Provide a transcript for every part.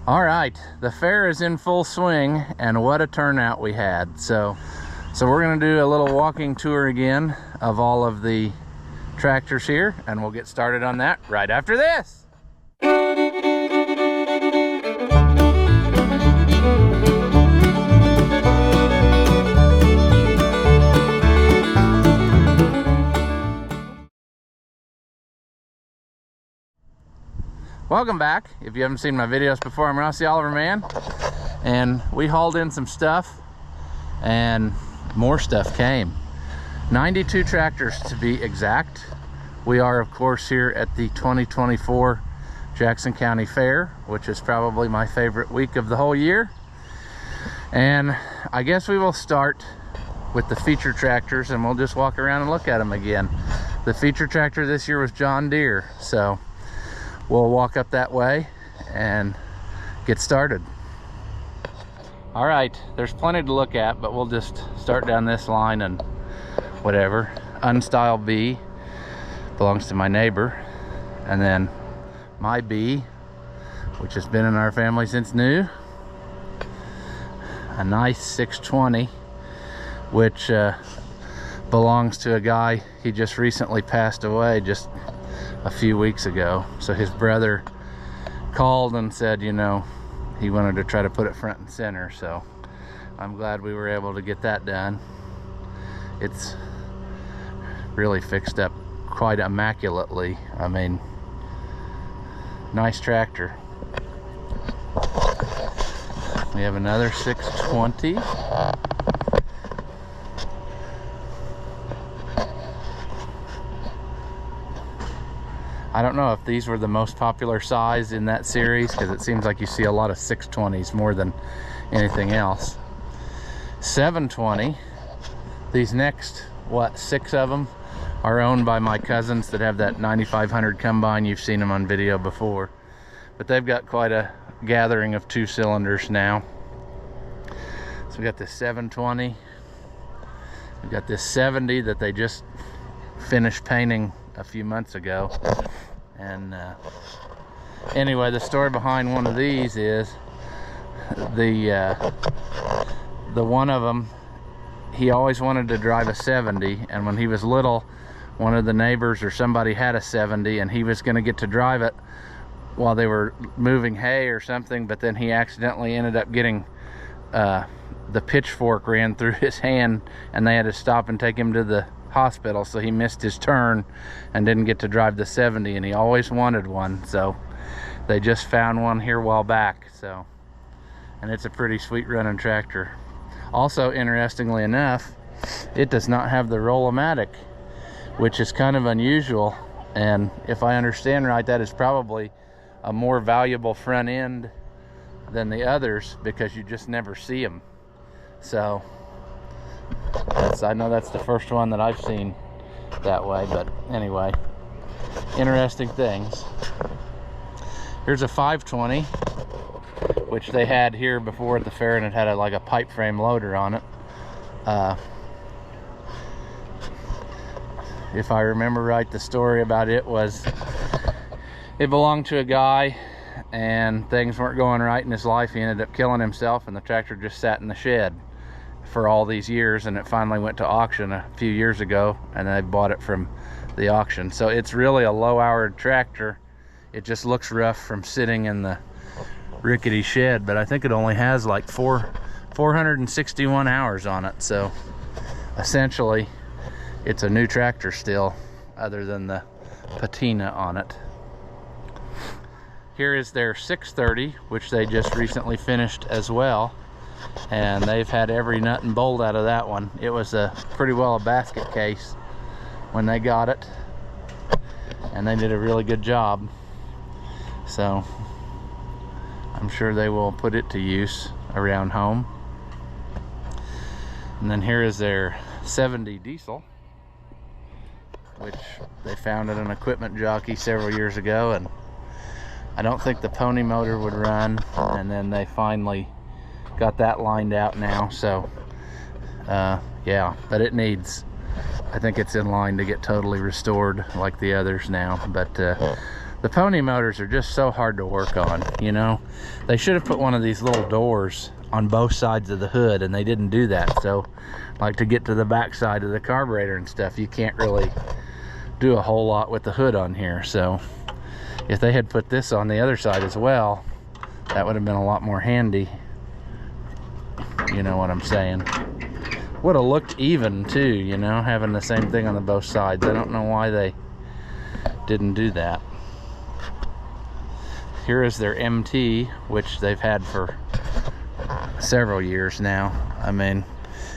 All right, the fair is in full swing, and what a turnout we had. So we're gonna do a little walking tour again of all of the tractors here, and we'll get started on that right after this. Welcome back. If you haven't seen my videos before, I'm Massey Man, and we hauled in some stuff, and more stuff came. 92 tractors to be exact. We are, of course, here at the 2024 Jackson County Fair, which is probably my favorite week of the whole year. And I guess we will start with the feature tractors, and we'll just walk around and look at them again. The feature tractor this year was John Deere, so we'll walk up that way and get started. All right, there's plenty to look at, but we'll just start down this line and whatever. Unstyle B belongs to my neighbor, and then my B, which has been in our family since new. A nice 620, which belongs to a guy, he just recently passed away just a few weeks ago. So his brother called and said, you know, he wanted to try to put it front and center, so I'm glad we were able to get that done. It's really fixed up quite immaculately. I mean, nice tractor. We have another 620. I don't know if these were the most popular size in that series, because it seems like you see a lot of 620s more than anything else. 720. These next, what, 6 of them are owned by my cousins that have that 9500 combine. You've seen them on video before, but they've got quite a gathering of 2 cylinders now. So we got this 720. We got this 70 that they just finished painting a few months ago. And anyway, the story behind one of these is the one of them, he always wanted to drive a 70, and when he was little, one of the neighbors or somebody had a 70, and he was going to get to drive it while they were moving hay or something, but then he accidentally ended up getting the pitchfork ran through his hand, and they had to stop and take him to the hospital, so he missed his turn and didn't get to drive the 70, and he always wanted one. So they just found one here a while back, so, and it's a pretty sweet running tractor. Also, interestingly enough, it does not have the roll-o-matic, which is kind of unusual, and if I understand right, that is probably a more valuable front end than the others, because you just never see them. So I know that's the first one that I've seen that way, but anyway, interesting things. Here's a 520, which they had here before at the fair, and it had like a pipe frame loader on it. If I remember right, the story about it was it belonged to a guy, and things weren't going right in his life. He ended up killing himself, and the tractor just sat in the shed for all these years, and it finally went to auction a few years ago, and I bought it from the auction. So it's really a low-hour tractor. It just looks rough from sitting in the rickety shed, but I think it only has like 461 hours on it. So essentially it's a new tractor still, other than the patina on it. Here is their 630, which they just recently finished as well, and they've had every nut and bolt out of that one. It was pretty well a basket case when they got it, and they did a really good job. So I'm sure they will put it to use around home. And then here is their 70 diesel, which they found at an equipment jockey several years ago, and I don't think the pony motor would run, and then they finally got that lined out now. So yeah, but it needs, I think it's in line to get totally restored like the others now, but The pony motors are just so hard to work on, you know. They should have put one of these little doors on both sides of the hood, and they didn't do that. So like to get to the back side of the carburetor and stuff, you can't really do a whole lot with the hood on here. So if they had put this on the other side as well, that would have been a lot more handy. You know what I'm saying? Would have looked even too, you know, having the same thing on the both sides. I don't know why they didn't do that. Here is their MT, which they've had for several years now. I mean,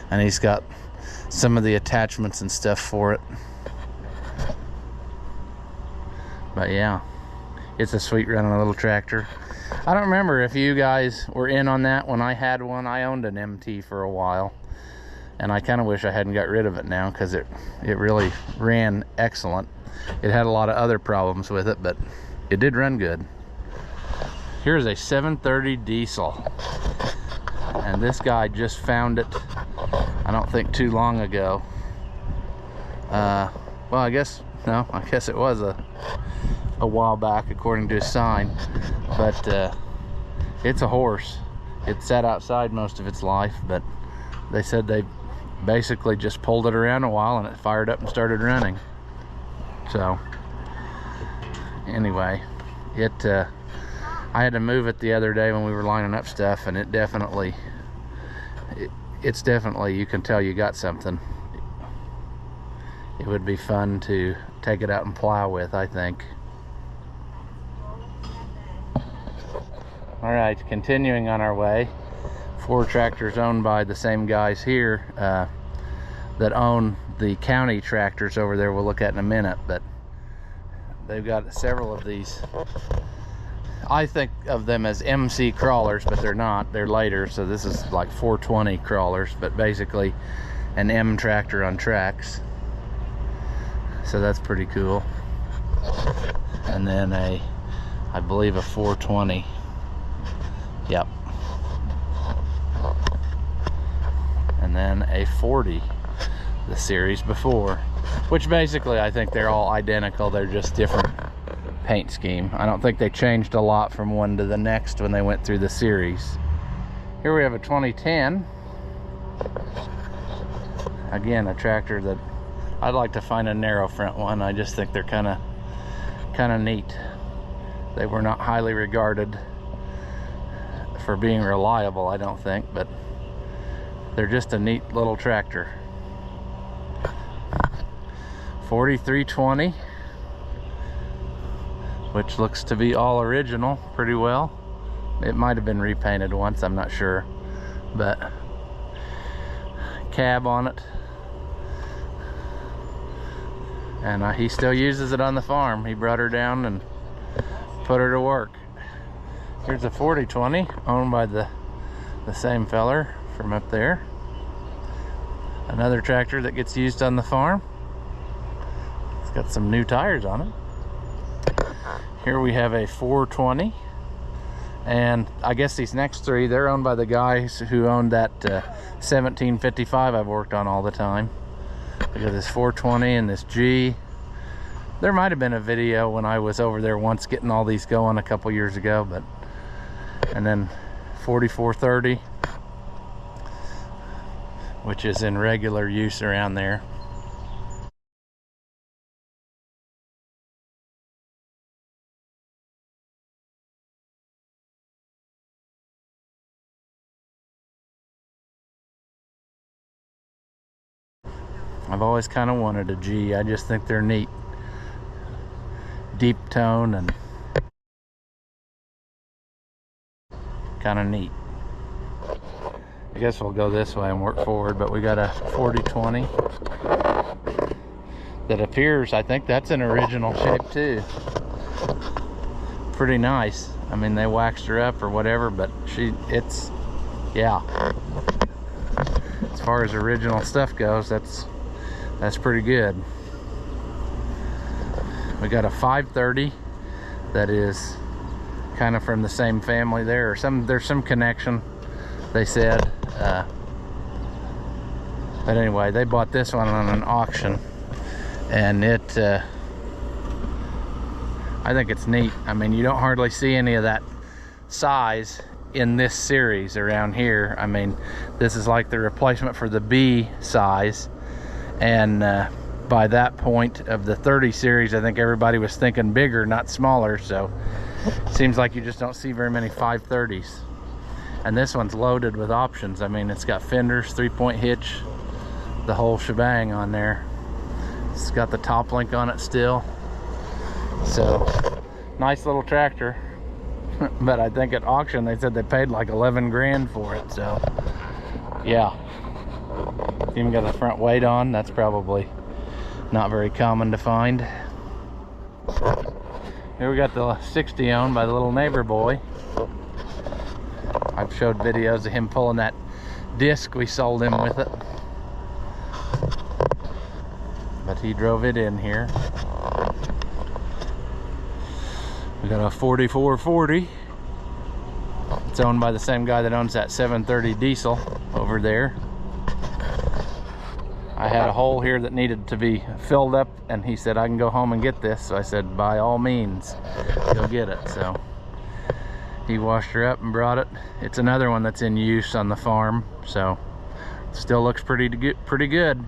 and he's got some of the attachments and stuff for it. But yeah, it's a sweet running little tractor. I don't remember if you guys were in on that when I had one. I owned an MT for a while, and I kind of wish I hadn't got rid of it now, because it really ran excellent. It had a lot of other problems with it, but it did run good. Here's a 730 diesel, and this guy just found it, I don't think too long ago. Well, I guess it was a while back according to his sign, but it's a horse. It sat outside most of its life, but they said they basically just pulled it around a while and it fired up and started running. So anyway, I had to move it the other day when we were lining up stuff, and it's definitely, you can tell you got something. It would be fun to take it out and plow with, I think. All right, continuing on our way. 4 tractors owned by the same guys here that own the county tractors over there we'll look at in a minute, but they've got several of these. I think of them as MC crawlers, but they're not. They're later, so this is like 420 crawlers, but basically an M tractor on tracks. So that's pretty cool. And then I believe a 420. Yep. And then a 40, the series before, which basically I think they're all identical. They're just different paint scheme. I don't think they changed a lot from one to the next when they went through the series. Here we have a 2010. Again, a tractor that I'd like to find a narrow front one. I just think they're kind of neat. They were not highly regarded for being reliable, I don't think, but they're just a neat little tractor. 4320, which looks to be all original pretty well. It might have been repainted once, I'm not sure, but cab on it, and he still uses it on the farm. He brought her down and put her to work. Here's a 4020 owned by the same feller from up there. Another tractor that gets used on the farm. It's got some new tires on it. Here we have a 420, and I guess these next 3, they're owned by the guys who owned that 1755 I've worked on all the time. We got this 420 and this G. There might have been a video when I was over there once getting all these going a couple years ago, but, and then 4430, which is in regular use around there. I've always kind of wanted a G. I just think they're neat. Deep tone and kind of neat. I guess we'll go this way and work forward, but we got a 4020 that appears, I think that's an original shape too. Pretty nice. I mean, they waxed her up or whatever, but yeah. As far as original stuff goes, that's pretty good. We got a 530 that is kind of from the same family there, or there's some connection, they said. But anyway, they bought this one on an auction, and it I think it's neat. I mean, you don't hardly see any of that size in this series around here. I mean, this is like the replacement for the B size, and by that point of the 30 series, I think everybody was thinking bigger, not smaller, so it seems like you just don't see very many 530s. And this one's loaded with options. I mean, it's got fenders, 3-point hitch, the whole shebang on there. It's got the top link on it still. So, nice little tractor. But I think at auction they said they paid like 11 grand for it, so yeah. Even got the front weight on. That's probably not very common to find. Here we got the 60 owned by the little neighbor boy. I've showed videos of him pulling that disc we sold him with it, but he drove it in here. We got a 4440. It's owned by the same guy that owns that 730 diesel over there. I had a hole here that needed to be filled up, and he said I can go home and get this. So I said, by all means, go get it. So he washed her up and brought it. It's another one that's in use on the farm, so it still looks pretty good.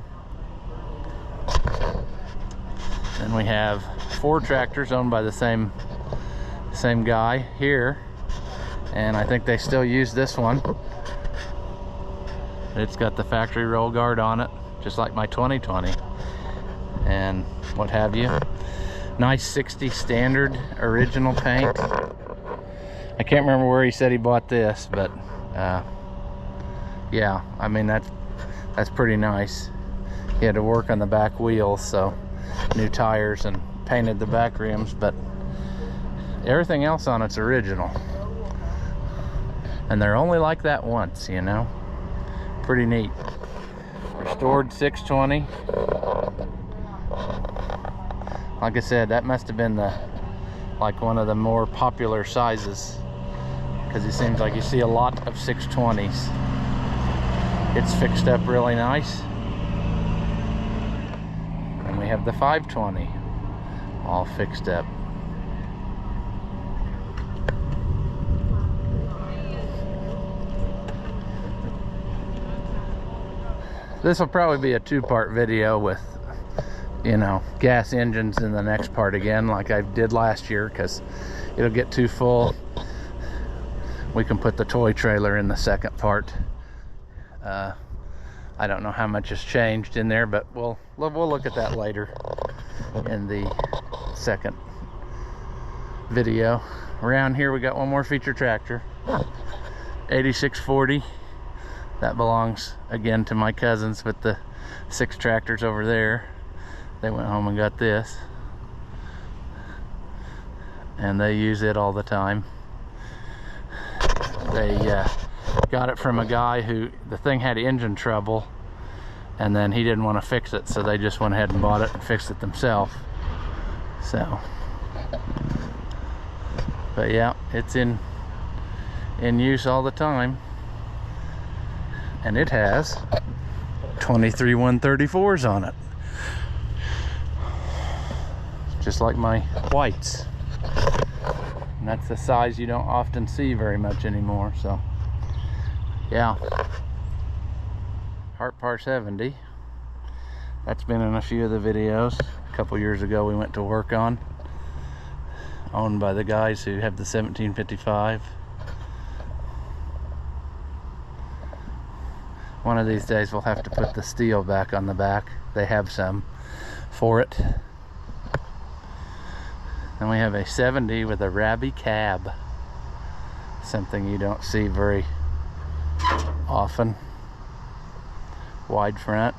Then we have 4 tractors owned by the same guy here, and I think they still use this one. It's got the factory roll guard on it, just like my 2020 and what have you. Nice 60 standard original paint. I can't remember where he said he bought this, but yeah, I mean that's pretty nice. He had to work on the back wheels, so new tires and painted the back rims, but everything else on it's original. And they're only like that once, you know. Pretty neat. Restored 620. Like I said, that must have been like one of the more popular sizes, because it seems like you see a lot of 620s. It's fixed up really nice. And we have the 520 all fixed up. This will probably be a 2-part video with, you know, gas engines in the next part again, like I did last year, because it'll get too full. We can put the toy trailer in the second part. I don't know how much has changed in there, but we'll look at that later in the second video. Around here we got one more feature tractor, 8640. That belongs again to my cousins with the 6 tractors over there. They went home and got this, and they use it all the time. They got it from a guy who, the thing had engine trouble, and then he didn't want to fix it, so they just went ahead and bought it and fixed it themselves. So, but yeah, it's in use all the time. And it has 23 134s on it, just like my whites. And that's the size you don't often see very much anymore. So yeah, Hart Par 70. That's been in a few of the videos. A couple years ago we went to work on, owned by the guys who have the 1755. One of these days we'll have to put the steel back on the back. They have some for it. Then we have a 70 with a Rabby cab. Something you don't see very often. Wide front.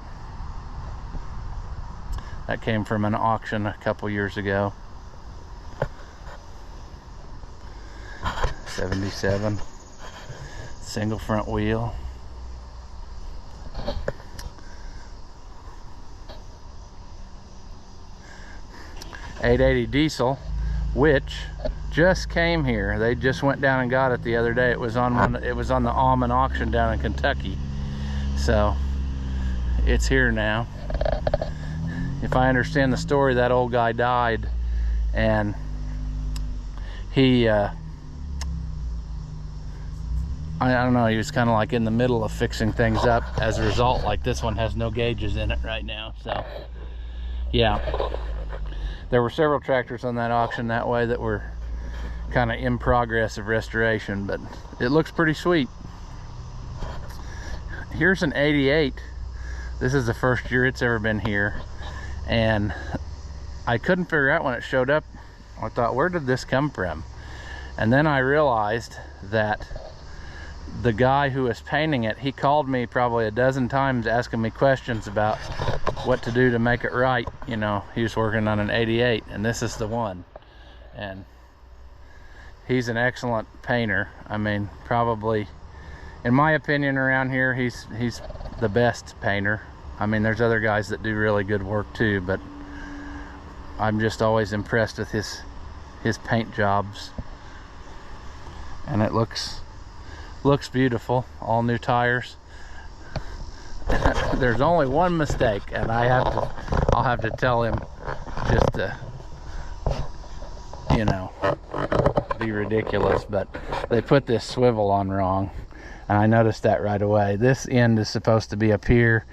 That came from an auction a couple years ago. 77. Single front wheel. 880 diesel, which just came here. They just went down and got it the other day. It was on the almond auction down in Kentucky. So it's here now. If I understand the story, that old guy died, and he I don't know, he was kind of like in the middle of fixing things up. As a result, like this one has no gauges in it right now. So yeah, there were several tractors on that auction that way that were kind of in progress of restoration, but it looks pretty sweet. Here's an 88. This is the first year it's ever been here, and I couldn't figure out when it showed up. I thought, where did this come from? And then I realized that the guy who was painting it, he called me probably a dozen times asking me questions about what to do to make it right. You know, he was working on an 88, and this is the one. And he's an excellent painter. I mean, probably, in my opinion, around here, he's the best painter. I mean, there's other guys that do really good work too, but I'm just always impressed with his paint jobs. And it looks beautiful. All new tires. There's only one mistake, and I'll have to tell him, just to, you know, be ridiculous, but they put this swivel on wrong, and I noticed that right away. This end is supposed to be up here,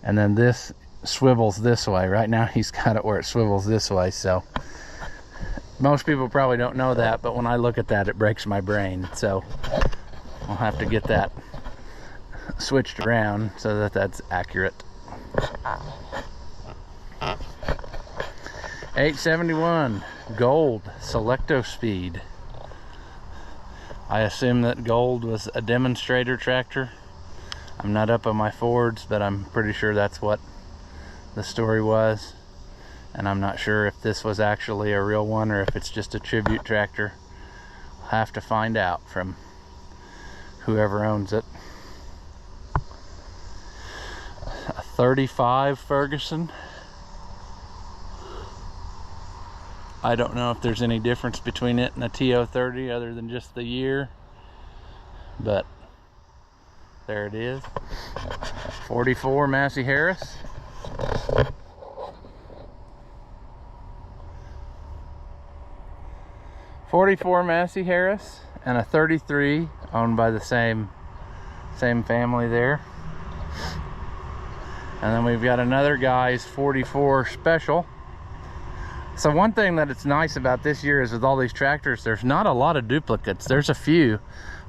and then this swivels this way. Right now he's got it where it swivels this way, so most people probably don't know that, but when I look at that, it breaks my brain. So I'll have to get that switched around so that that's accurate. 871 Gold Selecto Speed. I assume that Gold was a demonstrator tractor. I'm not up on my Fords, but I'm pretty sure that's what the story was. And I'm not sure if this was actually a real one or if it's just a tribute tractor. I'll have to find out from whoever owns it. A 35 Ferguson. I don't know if there's any difference between it and a TO30 other than just the year, but there it is. 44 Massey Harris. '44 Massey Harris, and a 33 owned by the same family there. And then we've got another guy's 44 Special. So one thing that it's nice about this year is with all these tractors, there's not a lot of duplicates. There's a few,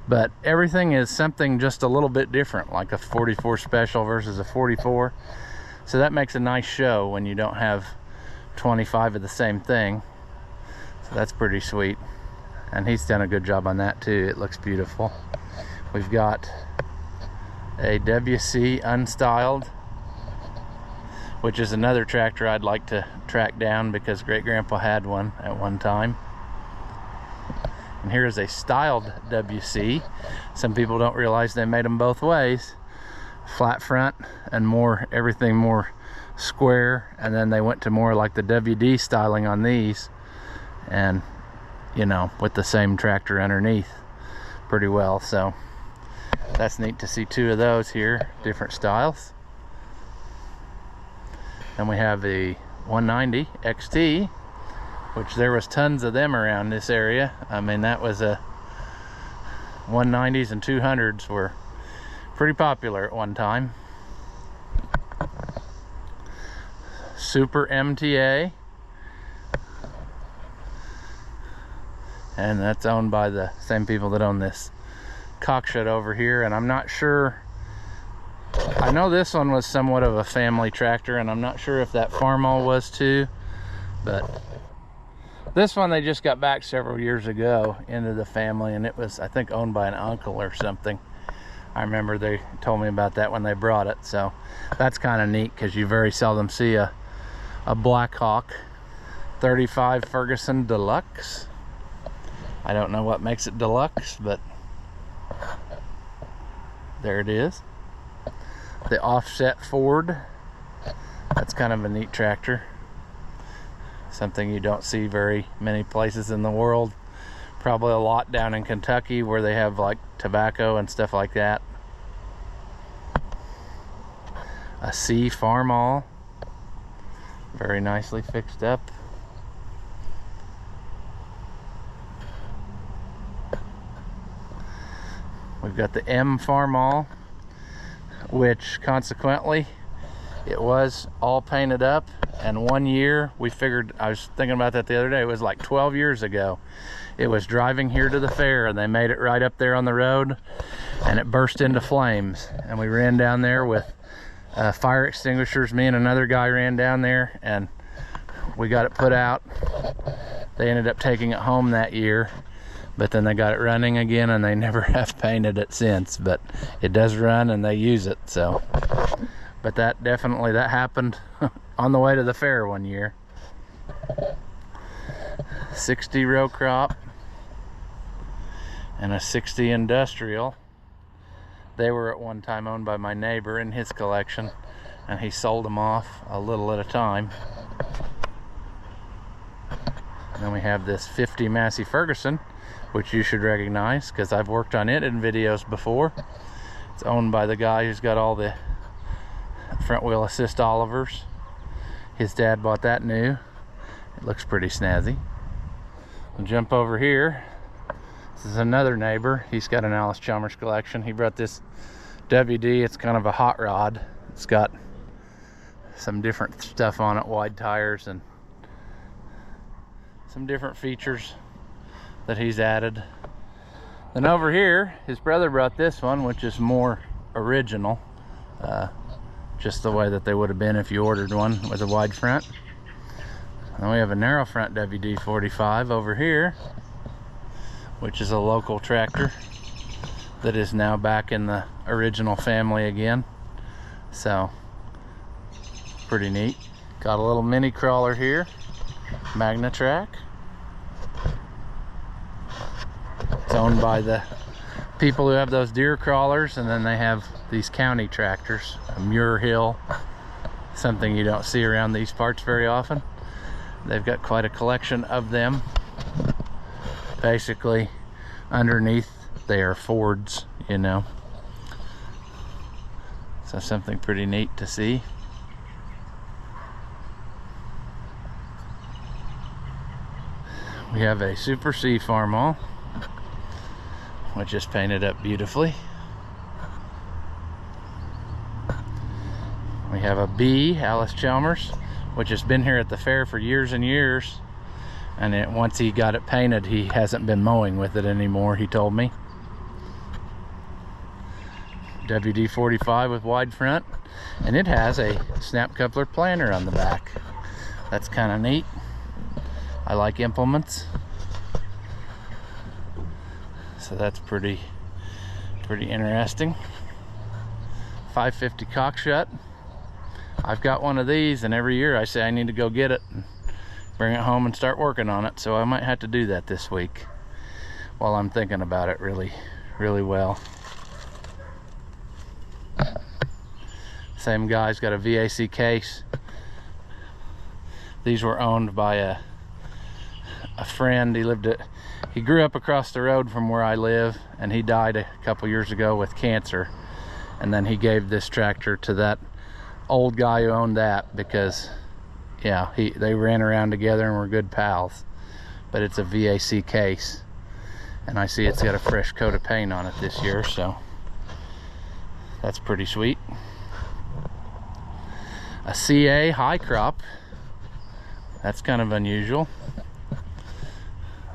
but everything is something just a little bit different, like a 44 Special versus a 44. So that makes a nice show when you don't have 25 of the same thing. So that's pretty sweet. And he's done a good job on that too. It looks beautiful. We've got a WC Unstyled, which is another tractor I'd like to track down because Great Grandpa had one at one time. And here's a styled WC. Some people don't realize they made them both ways. Flat front and everything more square, and then they went to more like the WD styling on these, and you know, with the same tractor underneath pretty well. So that's neat to see two of those here, different styles. Then we have the 190 XT, which there was tons of them around this area. I mean, that was a 190s and 200s were pretty popular at one time. Super MTA, and that's owned by the same people that own this Cockshutt over here. And I'm not sure, I know this one was somewhat of a family tractor, and I'm not sure if that Farmall was too, but this one they just got back several years ago into the family, and it was, I think, owned by an uncle or something. I remember they told me about that when they brought it. So that's kind of neat because you very seldom see a Black Hawk 35 Ferguson Deluxe. I don't know what makes it deluxe, but there it is. The offset Ford. That's kind of a neat tractor. Something you don't see very many places in the world. Probably a lot down in Kentucky where they have like tobacco and stuff like that. A C Farmall. Very nicely fixed up. We've got the M Farmall, which consequently it was all painted up, and 1 year we figured, I was thinking about that the other day, it was like 12 years ago. It was driving here to the fair and they made it right up there on the road and it burst into flames, and we ran down there with fire extinguishers. Me and another guy ran down there and we got it put out. They ended up taking it home that year, but then they got it running again and they never have painted it since, but it does run and they use it. So, but that definitely, that happened on the way to the fair 1 year. 60 row crop and a 60 industrial. They were at one time owned by my neighbor in his collection, and he sold them off a little at a time. And then we have this 50 Massey Ferguson, which you should recognize because I've worked on it in videos before. It's owned by the guy who's got all the front wheel assist Olivers. His dad bought that new. It looks pretty snazzy. We'll jump over here. This is another neighbor. He's got an Allis Chalmers collection. He brought this WD. It's kind of a hot rod. It's got some different stuff on it, wide tires and some different features that he's added. Then over here, his brother brought this one, which is more original, just the way that they would have been if you ordered one with a wide front. And then we have a narrow front WD-45 over here, which is a local tractor that is now back in the original family again. So, pretty neat. Got a little mini crawler here, Magnatrack. It's owned by the people who have those Deere crawlers, and then they have these county tractors, a Muir Hill, something you don't see around these parts very often. They've got quite a collection of them. Basically, underneath they are Fords, you know. So something pretty neat to see. We have a Super C Farmall, which is painted up beautifully. We have a B Allis Chalmers, which has been here at the fair for years and years, and once he got it painted, he hasn't been mowing with it anymore, he told me. WD-45 with wide front, and it has a snap coupler planter on the back. That's kind of neat. I like implements, so that's pretty interesting. 550 Cockshutt. I've got one of these, and every year I say I need to go get it and bring it home and start working on it, so I might have to do that this week while I'm thinking about it really well. Same guy's got a VAC case. These were owned by a friend. He grew up across the road from where I live, and he died a couple years ago with cancer, and then he gave this tractor to that old guy who owned that because, yeah, they ran around together and were good pals. But it's a VAC case, and I see it's got a fresh coat of paint on it this year, so that's pretty sweet. A CA high crop. That's kind of unusual.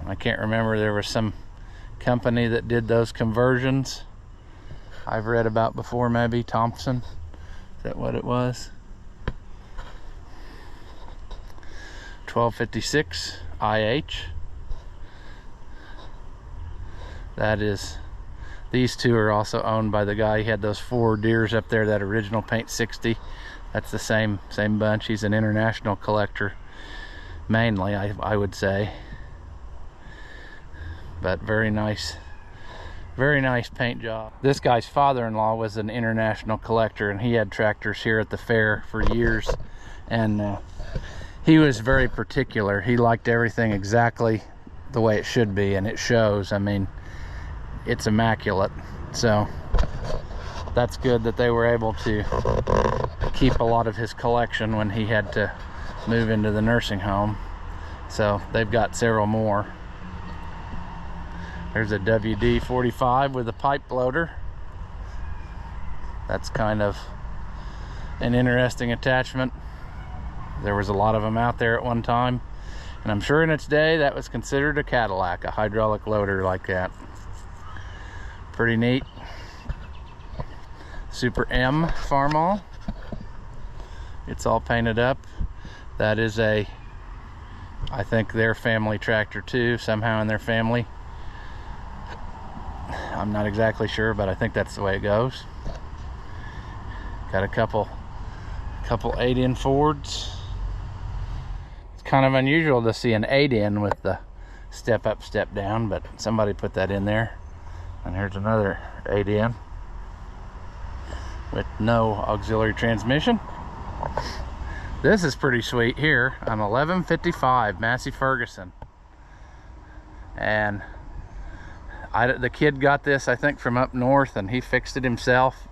I can't remember, there was some company that did those conversions I've read about before, maybe Thompson. Is that what it was? 1256 IH. That is, these two are also owned by the guy. He had those 4 Deeres up there, that original paint 60. That's the same bunch. He's an international collector, mainly, I would say. But very nice paint job. This guy's father-in-law was an international collector, and he had tractors here at the fair for years, and he was very particular. He liked everything exactly the way it should be, and it shows. I mean, it's immaculate. So that's good that they were able to keep a lot of his collection when he had to move into the nursing home. So they've got several more. There's a WD-45 with a pipe loader. That's kind of an interesting attachment. There was a lot of them out there at one time, and I'm sure in its day that was considered a Cadillac, a hydraulic loader like that. Pretty neat. Super M Farmall. It's all painted up. That is I think their family tractor too, somehow in their family. I'm not exactly sure, but I think that's the way it goes. Got a couple 8-in Fords. It's kind of unusual to see an 8-in with the step up, step down, but somebody put that in there. And here's another 8-in with no auxiliary transmission. This is pretty sweet here. I'm 1155 Massey Ferguson, and the kid got this, I think, from up north, and he fixed it himself.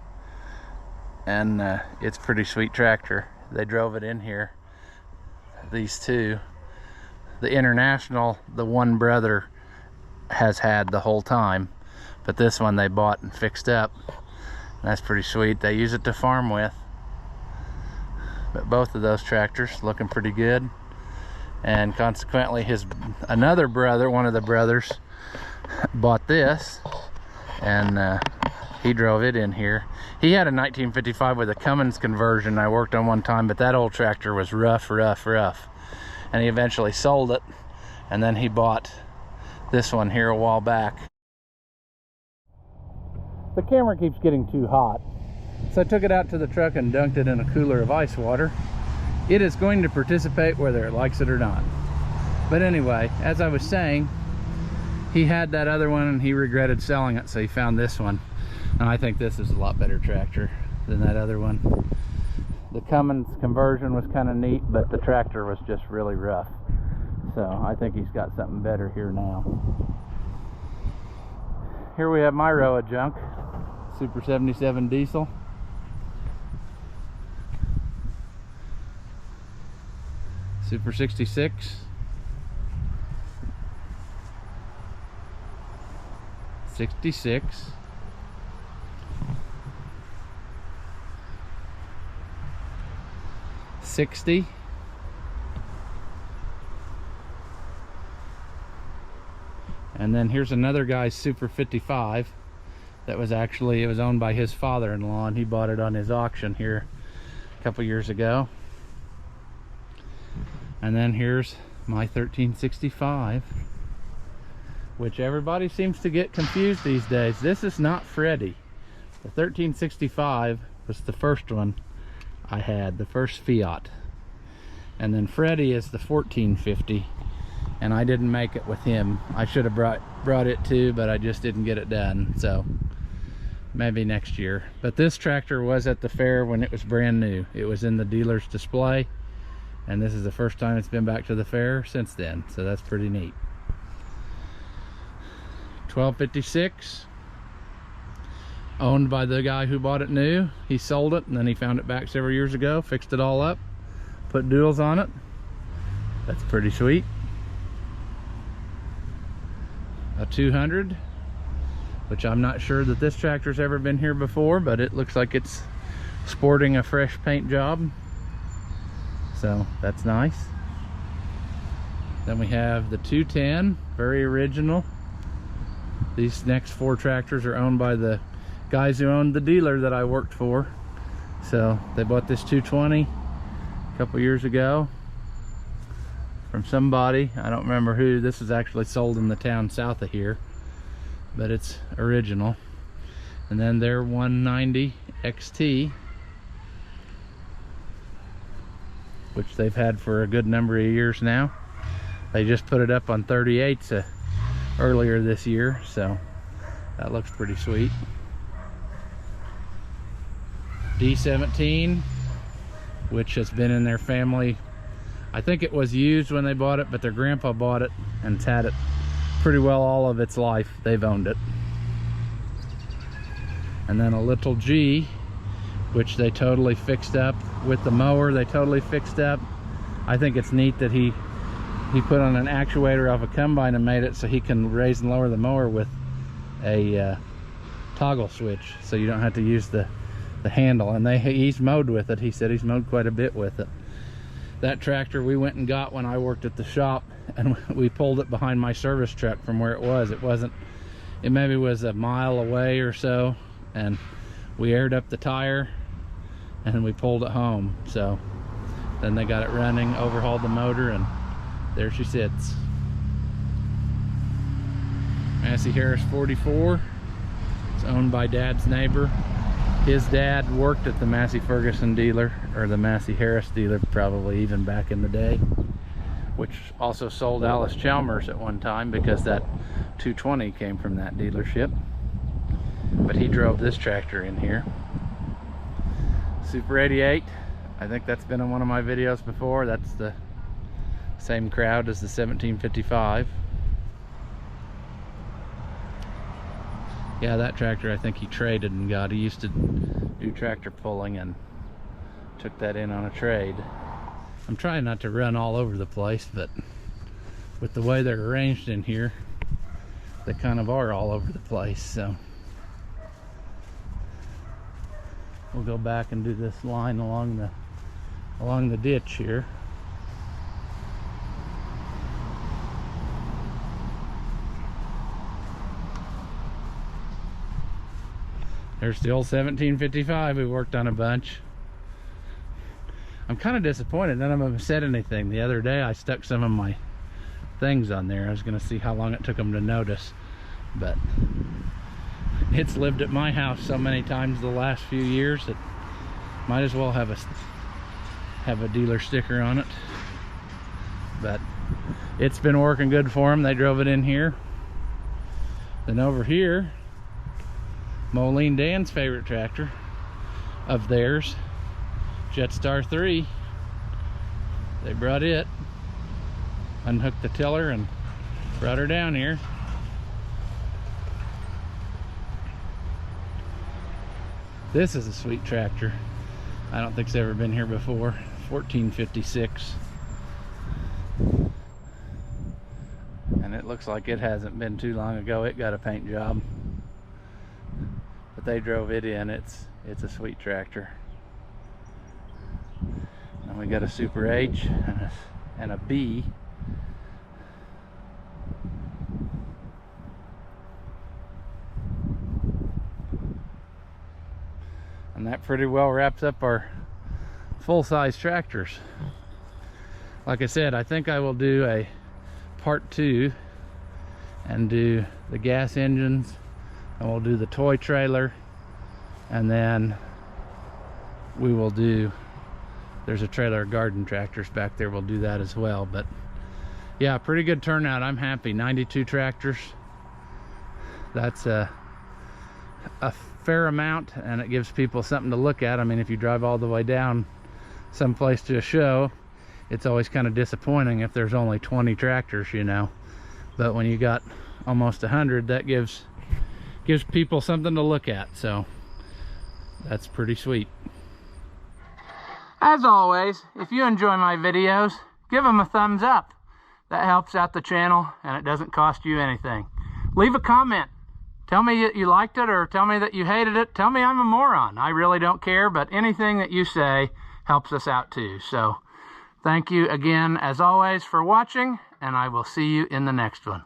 And it's a pretty sweet tractor. They drove it in here. These two, the International, the one brother has had the whole time, but this one they bought and fixed up. And that's pretty sweet. They use it to farm with. But both of those tractors looking pretty good. And consequently, another brother, one of the brothers, bought this, and he drove it in here. He had a 1955 with a Cummins conversion I worked on one time, but that old tractor was rough. And he eventually sold it, and then he bought this one here a while back. The camera keeps getting too hot, so I took it out to the truck and dunked it in a cooler of ice water. It is going to participate whether it likes it or not. But anyway, as I was saying, he had that other one and he regretted selling it, so he found this one. And I think this is a lot better tractor than that other one. The Cummins conversion was kind of neat, but the tractor was just really rough. So I think he's got something better here now. Here we have my row of junk. Super 77 diesel. Super 66. 66. 60. And then here's another guy's Super 55 that was actually, it was owned by his father-in-law, and he bought it on his auction here a couple years ago. And then here's my 1365, which everybody seems to get confused these days. This is not Freddie. The 1365 was the first one I had, the first Fiat. And then Freddie is the 1450, and I didn't make it with him. I should have brought it too, but I just didn't get it done, so maybe next year. But this tractor was at the fair when it was brand new. It was in the dealer's display, and this is the first time it's been back to the fair since then, so that's pretty neat. 1256, owned by the guy who bought it new. He sold it and then he found it back several years ago, fixed it all up, put duals on it. That's pretty sweet. A 200, which I'm not sure that this tractor's ever been here before, but it looks like it's sporting a fresh paint job, so that's nice. Then we have the 210, very original. These next four tractors are owned by the guys who owned the dealer that I worked for. So they bought this 220 a couple years ago from somebody, I don't remember who. This is actually sold in the town south of here, but it's original. And then their 190 XT, which they've had for a good number of years now. They just put it up on 38s earlier this year, so that looks pretty sweet. D17, which has been in their family. I think it was used when they bought it, but their grandpa bought it and it's had it pretty well all of its life. They've owned it. And then a little G, which they totally fixed up with the mower. They totally fixed up. I think it's neat that he he put on an actuator off a combine and made it so he can raise and lower the mower with a toggle switch, so you don't have to use the handle. And he's mowed with it. He said he's mowed quite a bit with it. That tractor we went and got when I worked at the shop, and we pulled it behind my service truck from where it was. It maybe was a mile away or so, and we aired up the tire and we pulled it home. So then they got it running, overhauled the motor, and there she sits. Massey Harris 44. It's owned by Dad's neighbor. His dad worked at the Massey Ferguson dealer, or the Massey Harris dealer, probably even back in the day, which also sold Allis Chalmers at one time, because that 220 came from that dealership. But he drove this tractor in here. Super 88. I think that's been in one of my videos before. That's the same crowd as the 1755. Yeah, that tractor I think he traded and got. He used to do tractor pulling and took that in on a trade. I'm trying not to run all over the place, but with the way they're arranged in here, they kind of are all over the place. So we'll go back and do this line along the ditch here. There's the old 1755 we worked on a bunch. I'm kind of disappointed none of them said anything. The other day I stuck some of my things on there. I was going to see how long it took them to notice, but it's lived at my house so many times the last few years that might as well have a dealer sticker on it. But it's been working good for them. They drove it in here. Then over here, Moline Dan's favorite tractor of theirs, Jetstar 3. They brought it, unhooked the tiller, and brought her down here. This is a sweet tractor. I don't think it's ever been here before. 1456. And it looks like it hasn't been too long ago it got a paint job. But they drove it in. It's a sweet tractor. And we got a Super H and a B. And that pretty well wraps up our full-size tractors. Like I said, I think I will do a part 2 and do the gas engines, and we'll do the toy trailer, and then we will do, there's a trailer of garden tractors back there, we'll do that as well. But yeah, pretty good turnout. I'm happy. 92 tractors. That's a fair amount, and it gives people something to look at. I mean, if you drive all the way down someplace to a show, it's always kind of disappointing if there's only 20 tractors, you know. But when you got almost 100, that gives people something to look at. So that's pretty sweet. As always, if you enjoy my videos, give them a thumbs up. That helps out the channel, and it doesn't cost you anything. Leave a comment. Tell me that you liked it, or tell me that you hated it. Tell me I'm a moron. I really don't care, but anything that you say helps us out too. So thank you again, as always, for watching, and I will see you in the next one.